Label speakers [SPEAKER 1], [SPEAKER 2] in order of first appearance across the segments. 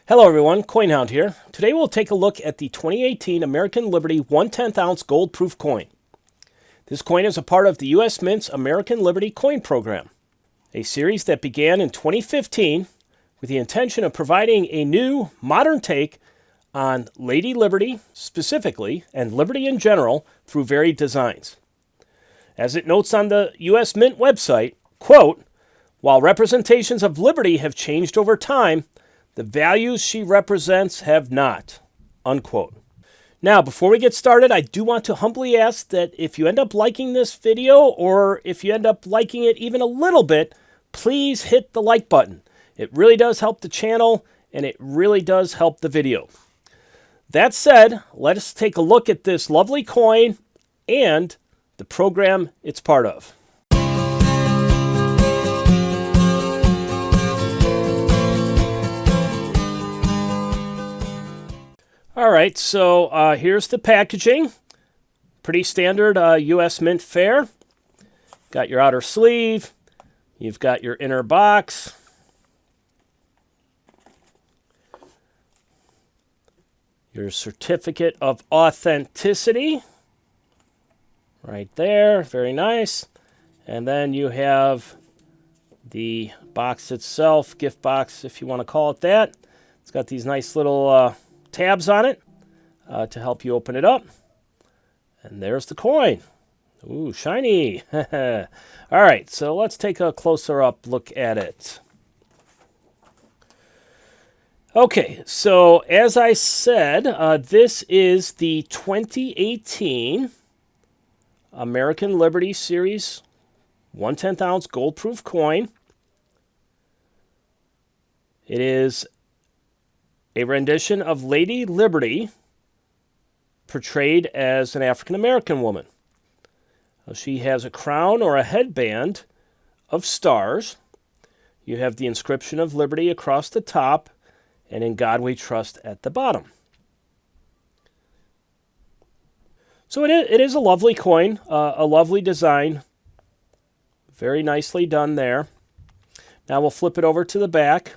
[SPEAKER 1] Hello everyone, CoinHound here. Today we'll take a look at the 2018 American Liberty 1/10 ounce gold proof coin. This coin is a part of the U.S. Mint's American Liberty Coin Program, a series that began in 2015 with the intention of providing a new, modern take on Lady Liberty specifically and liberty in general through varied designs. As it notes on the U.S. Mint website, quote, "While representations of liberty have changed over time, the values she represents have not," unquote. Now, before we get started, I do want to humbly ask that if you end up liking this video or if you end up liking it even a little bit, please hit the like button. It really does help the channel and it really does help the video. That said, let us take a look at this lovely coin and the program it's part of. All right, so here's the packaging. Pretty standard U.S. Mint fare. Got your outer sleeve. You've got your inner box. Your certificate of authenticity. Right there, very nice. And then you have the box itself, gift box if you want to call it that. It's got these nice little tabs on it to help you open it up. And there's the coin. Ooh, shiny. All right, so let's take a closer up look at it. Okay, so as I said, this is the 2018 American Liberty Series 1/10 ounce gold proof coin. It is a rendition of Lady Liberty portrayed as an African-American woman. She has a crown or a headband of stars. You have the inscription of Liberty across the top and "In God We Trust" at the bottom. So it is a lovely coin, a lovely design. Very nicely done there. Now we'll flip it over to the back,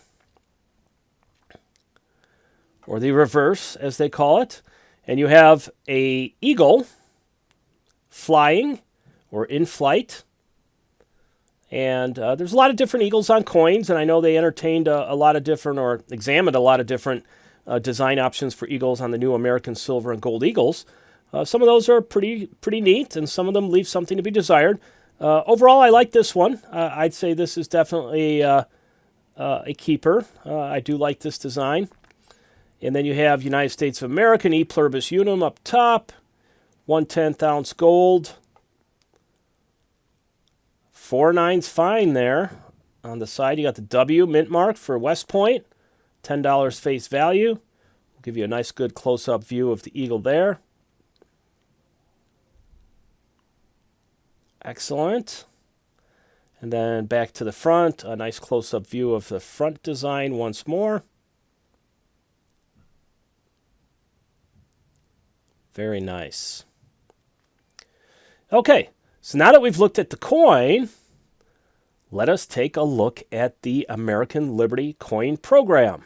[SPEAKER 1] or the reverse, as they call it. And you have an eagle flying or in flight. And there's a lot of different eagles on coins, and I know they entertained a lot of different, or examined a lot of different design options for eagles on the new American Silver and Gold Eagles. Some of those are pretty neat, and some of them leave something to be desired. Overall, I like this one. I'd say this is definitely a keeper. I do like this design. And then you have United States of America, E Pluribus Unum up top, 1/10 ounce gold. 4 nines fine there. On the side, you got the W mint mark for West Point, $10 face value. We'll give you a nice good close-up view of the eagle there. Excellent. And then back to the front, a nice close-up view of the front design once more. Very nice. Okay, so now that we've looked at the coin, let us take a look at the American Liberty Coin Program.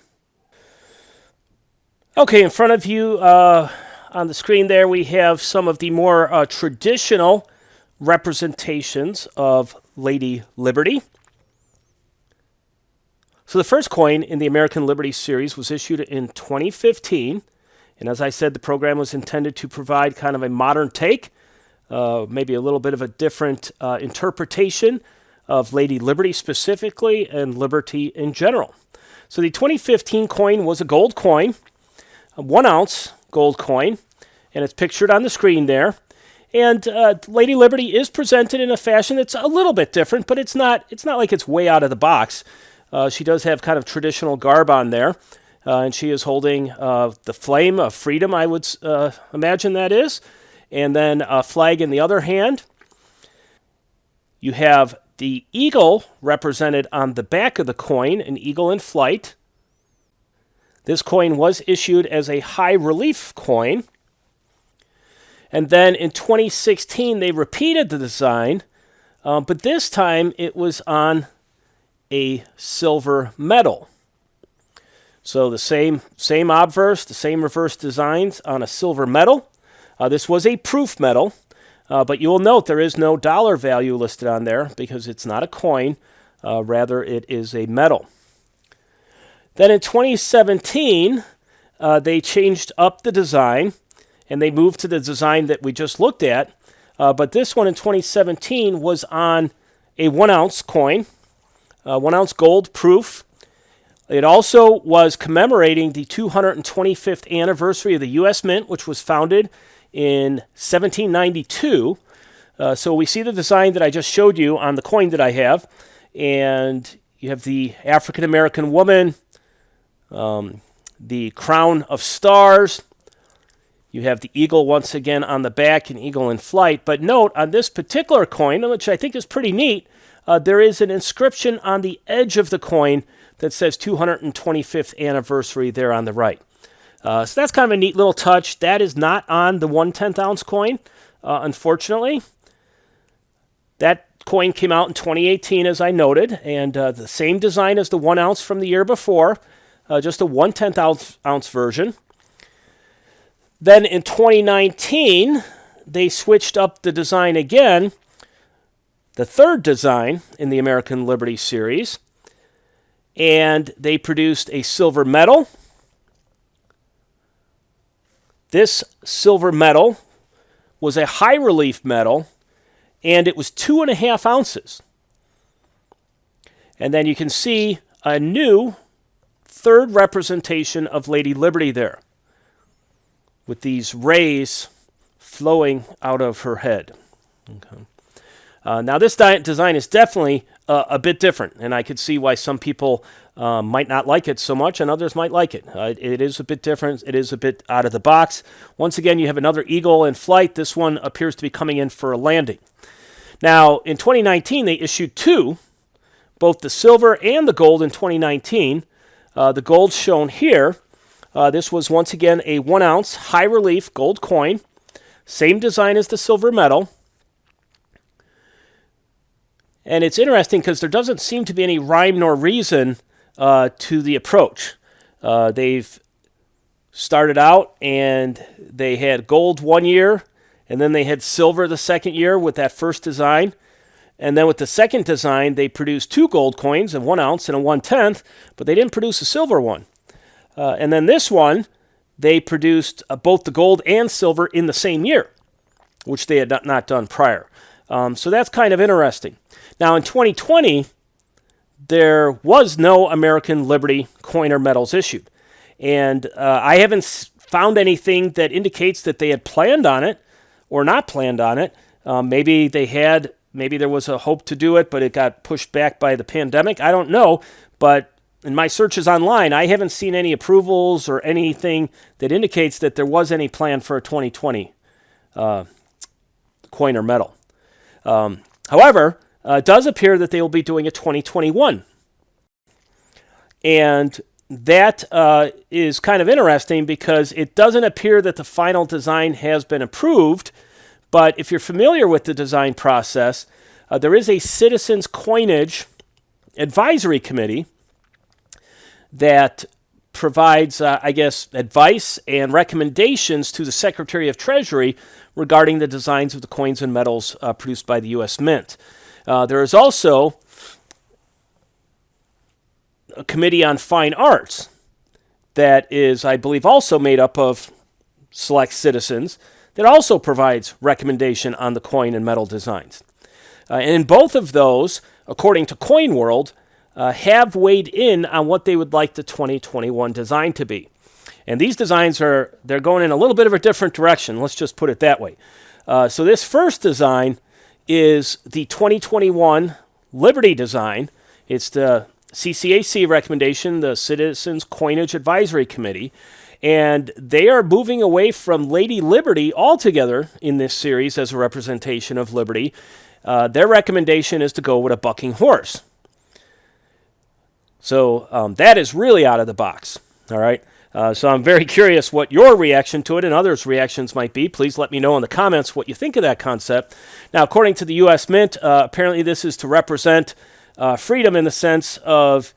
[SPEAKER 1] Okay, in front of you on the screen there, we have some of the more traditional representations of Lady Liberty. So the first coin in the American Liberty series was issued in 2015. And as I said, the program was intended to provide kind of a modern take, maybe a little bit of a different interpretation of Lady Liberty specifically and liberty in general. So the 2015 coin was a gold coin, a 1 ounce gold coin, and it's pictured on the screen there. And Lady Liberty is presented in a fashion that's a little bit different, but it's not like it's way out of the box. She does have kind of traditional garb on there. And she is holding the flame of freedom, I would imagine that is. And then a flag in the other hand. You have the eagle represented on the back of the coin, an eagle in flight. This coin was issued as a high relief coin. And then in 2016, they repeated the design, but this time it was on a silver medal. So the same obverse, the same reverse designs on a silver medal. This was a proof medal, but you will note there is no dollar value listed on there because it's not a coin. Rather, it is a medal. Then in 2017, they changed up the design, and they moved to the design that we just looked at. But this one in 2017 was on a 1-ounce coin, 1-ounce gold proof. It also was commemorating the 225th anniversary of the U.S. Mint, which was founded in 1792. So we see the design that I just showed you on the coin that I have. And you have the African-American woman, the crown of stars. You have the eagle once again on the back, an eagle in flight. But note, on this particular coin, which I think is pretty neat, there is an inscription on the edge of the coin that says 225th anniversary there on the right. So that's kind of a neat little touch. That is not on the 1/10 ounce coin, unfortunately. That coin came out in 2018, as I noted, and the same design as the 1 ounce from the year before, just a 1/10 ounce version. Then in 2019, they switched up the design again, the third design in the American Liberty series, and they produced a silver medal. This silver medal was a high relief medal, and it was 2.5 ounces. And then you can see a new third representation of Lady Liberty there, with these rays flowing out of her head. Okay. Now this design is definitely a bit different, and I could see why some people might not like it so much and others might like it. It is a bit different. It is a bit out of the box. Once again, you have another eagle in flight. This one appears to be coming in for a landing. Now, in 2019, they issued two, both the silver and the gold in 2019. The gold shown here. This was once again a 1 ounce high relief gold coin. Same design as the silver medal. And it's interesting because there doesn't seem to be any rhyme nor reason to the approach. They've started out and they had gold 1 year, and then they had silver the second year with that first design. And then with the second design, they produced 2 gold coins, a 1 ounce and a 1/10, but they didn't produce a silver one. And then this one, they produced both the gold and silver in the same year, which they had not done prior. So that's kind of interesting. Now, in 2020, there was no American Liberty coin or medals issued. And I haven't found anything that indicates that they had planned on it or not planned on it. Maybe they had, maybe there was a hope to do it, but it got pushed back by the pandemic. I don't know. But in my searches online, I haven't seen any approvals or anything that indicates that there was any plan for a 2020 coin or medal. However, it does appear that they will be doing a 2021. And that is kind of interesting because it doesn't appear that the final design has been approved. But if you're familiar with the design process, there is a Citizens Coinage Advisory Committee that provides, advice and recommendations to the Secretary of Treasury regarding the designs of the coins and medals produced by the U.S. Mint. There is also a Committee on Fine Arts that is, I believe, also made up of select citizens that also provides recommendation on the coin and medal designs. And in both of those, according to Coin World, have weighed in on what they would like the 2021 design to be. And these designs they're going in a little bit of a different direction. Let's just put it that way. So this first design is the 2021 Liberty design. It's the CCAC recommendation, the Citizens Coinage Advisory Committee. And they are moving away from Lady Liberty altogether in this series as a representation of Liberty. Their recommendation is to go with a bucking horse. So that is really out of the box. All right. So I'm very curious what your reaction to it and others' reactions might be. Please let me know in the comments what you think of that concept. Now, according to the U.S. Mint, apparently this is to represent freedom in the sense of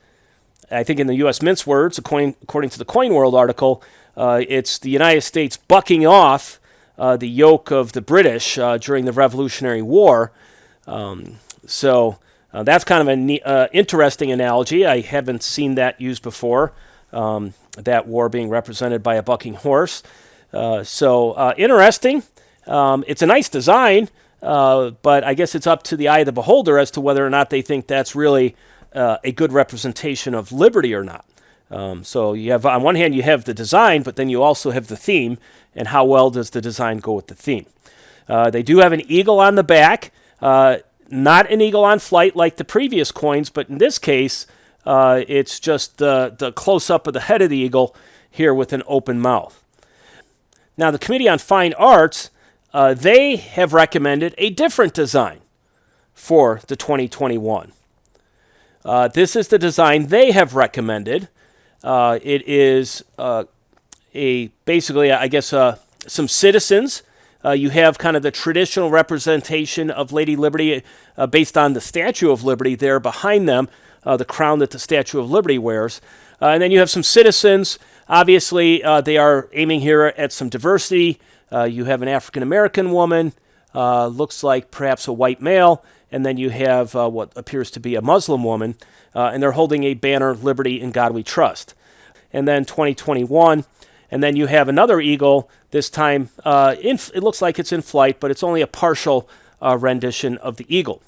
[SPEAKER 1] I think in the U.S. Mint's words, according to the Coin World article, it's the United States bucking off the yoke of the British during the Revolutionary War. So that's kind of an interesting analogy. I haven't seen that used before, that war being represented by a bucking horse. So interesting. It's a nice design, but I guess it's up to the eye of the beholder as to whether or not they think that's really a good representation of liberty or not. So you have, on one hand, you have the design, but then you also have the theme, and how well does the design go with the theme. They do have an eagle on the back, not an eagle on flight like the previous coins, but in this case, it's just the close-up of the head of the eagle here with an open mouth. Now, the Committee on Fine Arts, they have recommended a different design for the 2021. This is the design they have recommended. It is basically, I guess, some citizens. You have kind of the traditional representation of Lady Liberty based on the Statue of Liberty there behind them, the crown that the Statue of Liberty wears. And then you have some citizens. Obviously, they are aiming here at some diversity. You have an African-American woman, looks like perhaps a white male, and then you have what appears to be a Muslim woman, and they're holding a banner, Liberty in God We Trust. And then 2021, and then you have another eagle, this time it looks like it's in flight, but it's only a partial rendition of the eagle.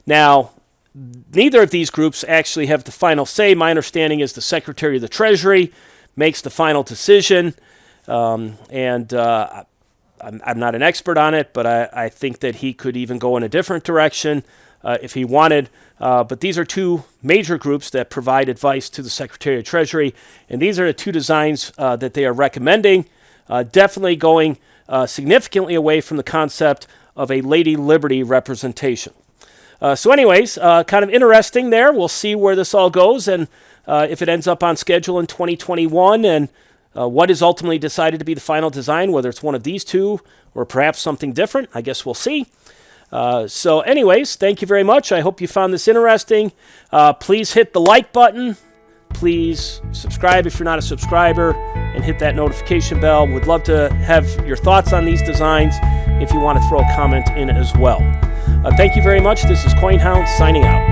[SPEAKER 1] Now, neither of these groups actually have the final say. My understanding is the Secretary of the Treasury makes the final decision, and I'm not an expert on it, but I think that he could even go in a different direction if he wanted. But these are two major groups that provide advice to the Secretary of Treasury, and these are the two designs that they are recommending, definitely going significantly away from the concept of a Lady Liberty representation. So anyways, kind of interesting there. We'll see where this all goes, and if it ends up on schedule in 2021, and what is ultimately decided to be the final design, whether it's one of these two or perhaps something different, I guess we'll see. So anyways, thank you very much. I hope you found this interesting. Please hit the like button. Please subscribe if you're not a subscriber, and hit that notification bell. Would love to have your thoughts on these designs if you want to throw a comment in as well. Thank you very much. This is CoinHound signing out.